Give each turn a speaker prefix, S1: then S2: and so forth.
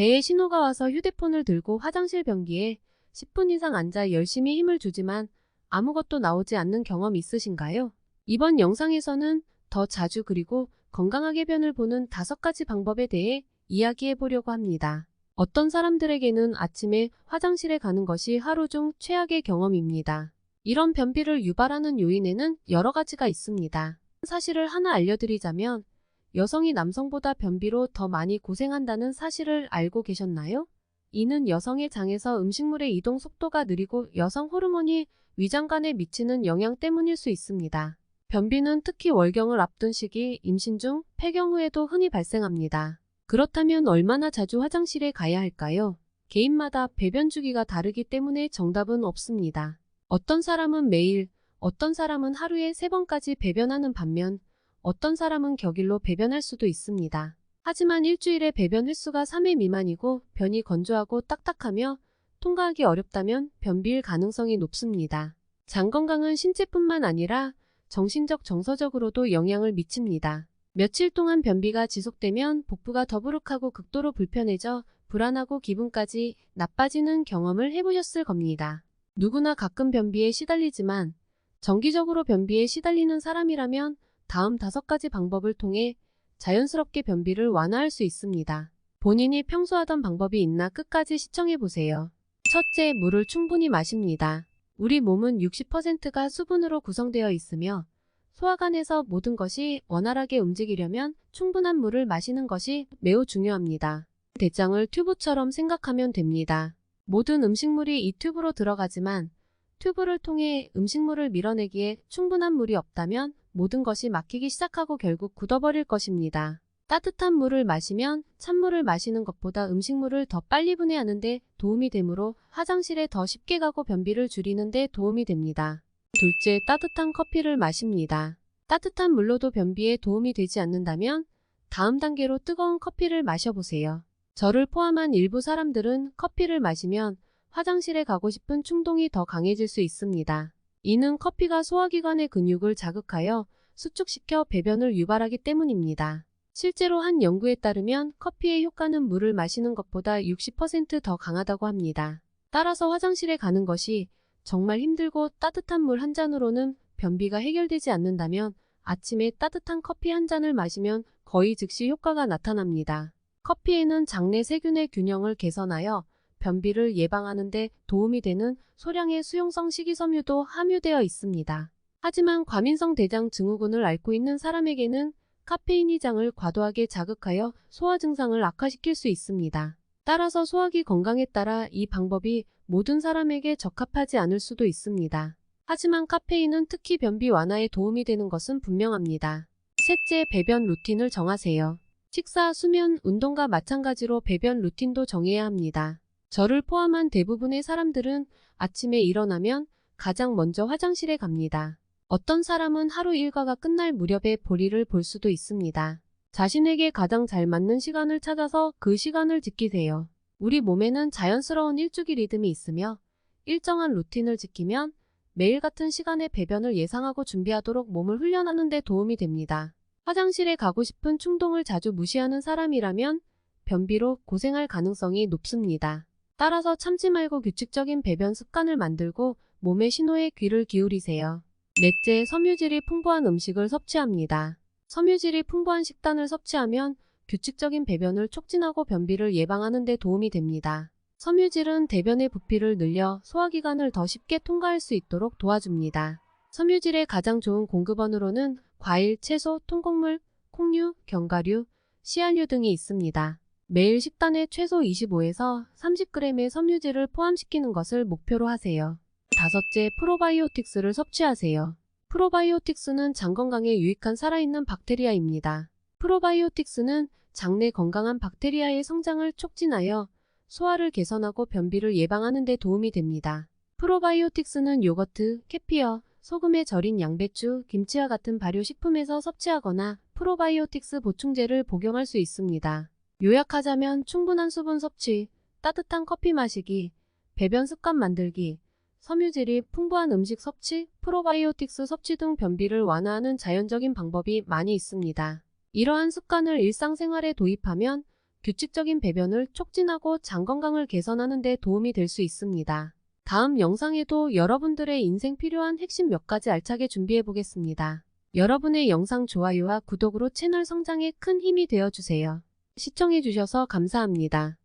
S1: 배에 신호가 와서 휴대폰을 들고 화장실 변기에 10분 이상 앉아 열심히 힘을 주지만 아무것도 나오지 않는 경험 있으신가요? 이번 영상에서는 더 자주 그리고 건강하게 변을 보는 5가지 방법에 대해 이야기해 보려고 합니다. 어떤 사람들에게는 아침에 화장실에 가는 것이 하루 중 최악의 경험입니다. 이런 변비를 유발하는 요인에는 여러 가지가 있습니다. 사실을 하나 알려드리자면 여성이 남성보다 변비로 더 많이 고생한다는 사실을 알고 계셨나요? 이는 여성의 장에서 음식물의 이동 속도가 느리고 여성 호르몬이 위장관에 미치는 영향 때문일 수 있습니다. 변비는 특히 월경을 앞둔 시기, 임신 중, 폐경 후에도 흔히 발생합니다. 그렇다면 얼마나 자주 화장실에 가야 할까요? 개인마다 배변 주기가 다르기 때문에 정답은 없습니다. 어떤 사람은 매일, 어떤 사람은 하루에 3번까지 배변하는 반면 어떤 사람은 격일로 배변할 수도 있습니다. 하지만 일주일에 배변 횟수가 3회 미만이고 변이 건조하고 딱딱하며 통과하기 어렵다면 변비일 가능성이 높습니다. 장 건강은 신체뿐만 아니라 정신적 정서적으로도 영향을 미칩니다. 며칠 동안 변비가 지속되면 복부가 더부룩하고 극도로 불편해져 불안하고 기분까지 나빠지는 경험을 해보셨을 겁니다. 누구나 가끔 변비에 시달리지만 정기적으로 변비에 시달리는 사람이라면 다음 5가지 방법을 통해 자연스럽게 변비를 완화할 수 있습니다. 본인이 평소 하던 방법이 있나 끝까지 시청해보세요. 첫째, 물을 충분히 마십니다. 우리 몸은 60%가 수분으로 구성되어 있으며 소화관에서 모든 것이 원활하게 움직이려면 충분한 물을 마시는 것이 매우 중요합니다. 대장을 튜브처럼 생각하면 됩니다. 모든 음식물이 이 튜브로 들어가지만 튜브를 통해 음식물을 밀어내기에 충분한 물이 없다면 모든 것이 막히기 시작하고 결국 굳어버릴 것입니다. 따뜻한 물을 마시면 찬물을 마시는 것보다 음식물을 더 빨리 분해하는 데 도움이 되므로 화장실에 더 쉽게 가고 변비를 줄이는 데 도움이 됩니다. 둘째, 따뜻한 커피를 마십니다. 따뜻한 물로도 변비에 도움이 되지 않는다면 다음 단계로 뜨거운 커피를 마셔보세요. 저를 포함한 일부 사람들은 커피를 마시면 화장실에 가고 싶은 충동이 더 강해질 수 있습니다. 이는 커피가 소화기관의 근육을 자극하여 수축시켜 배변을 유발하기 때문입니다. 실제로 한 연구에 따르면 커피의 효과는 물을 마시는 것보다 60% 더 강하다고 합니다. 따라서 화장실에 가는 것이 정말 힘들고 따뜻한 물 한 잔으로는 변비가 해결되지 않는다면 아침에 따뜻한 커피 한 잔을 마시면 거의 즉시 효과가 나타납니다. 커피에는 장내 세균의 균형을 개선하여 변비를 예방하는 데 도움이 되는 소량의 수용성 식이섬유도 함유되어 있습니다. 하지만 과민성 대장 증후군을 앓고 있는 사람에게는 카페인이 장을 과도하게 자극하여 소화 증상을 악화시킬 수 있습니다. 따라서 소화기 건강에 따라 이 방법이 모든 사람에게 적합하지 않을 수도 있습니다. 하지만 카페인은 특히 변비 완화에 도움이 되는 것은 분명합니다. 셋째, 배변 루틴을 정하세요. 식사, 수면, 운동과 마찬가지로 배변 루틴도 정해야 합니다. 저를 포함한 대부분의 사람들은 아침에 일어나면 가장 먼저 화장실에 갑니다. 어떤 사람은 하루 일과가 끝날 무렵에 볼일을 볼 수도 있습니다. 자신에게 가장 잘 맞는 시간을 찾아서 그 시간을 지키세요. 우리 몸에는 자연스러운 일주기 리듬이 있으며 일정한 루틴을 지키면 매일 같은 시간에 배변을 예상하고 준비하도록 몸을 훈련하는 데 도움이 됩니다. 화장실에 가고 싶은 충동을 자주 무시하는 사람이라면 변비로 고생할 가능성이 높습니다. 따라서 참지 말고 규칙적인 배변 습관을 만들고 몸의 신호에 귀를 기울이세요. 넷째, 섬유질이 풍부한 음식을 섭취합니다. 섬유질이 풍부한 식단을 섭취하면 규칙적인 배변을 촉진하고 변비를 예방하는 데 도움이 됩니다. 섬유질은 대변의 부피를 늘려 소화기관을 더 쉽게 통과할 수 있도록 도와줍니다. 섬유질의 가장 좋은 공급원으로는 과일, 채소, 통곡물, 콩류, 견과류, 씨알류 등이 있습니다. 매일 식단에 최소 25에서 30g의 섬유질을 포함시키는 것을 목표로 하세요. 다섯째, 프로바이오틱스를 섭취하세요. 프로바이오틱스는 장 건강에 유익한 살아있는 박테리아입니다. 프로바이오틱스는 장내 건강한 박테리아의 성장을 촉진하여 소화를 개선하고 변비를 예방하는 데 도움이 됩니다. 프로바이오틱스는 요거트, 케피어, 소금에 절인 양배추, 김치와 같은 발효식품에서 섭취하거나 프로바이오틱스 보충제를 복용할 수 있습니다. 요약하자면 충분한 수분 섭취, 따뜻한 커피 마시기, 배변 습관 만들기, 섬유질이 풍부한 음식 섭취, 프로바이오틱스 섭취 등 변비를 완화하는 자연적인 방법이 많이 있습니다. 이러한 습관을 일상생활에 도입하면 규칙적인 배변을 촉진하고 장 건강을 개선하는 데 도움이 될 수 있습니다. 다음 영상에도 여러분들의 인생 필요한 핵심 몇 가지 알차게 준비해 보겠습니다. 여러분의 영상 좋아요와 구독으로 채널 성장에 큰 힘이 되어 주세요. 시청해 주셔서 감사합니다.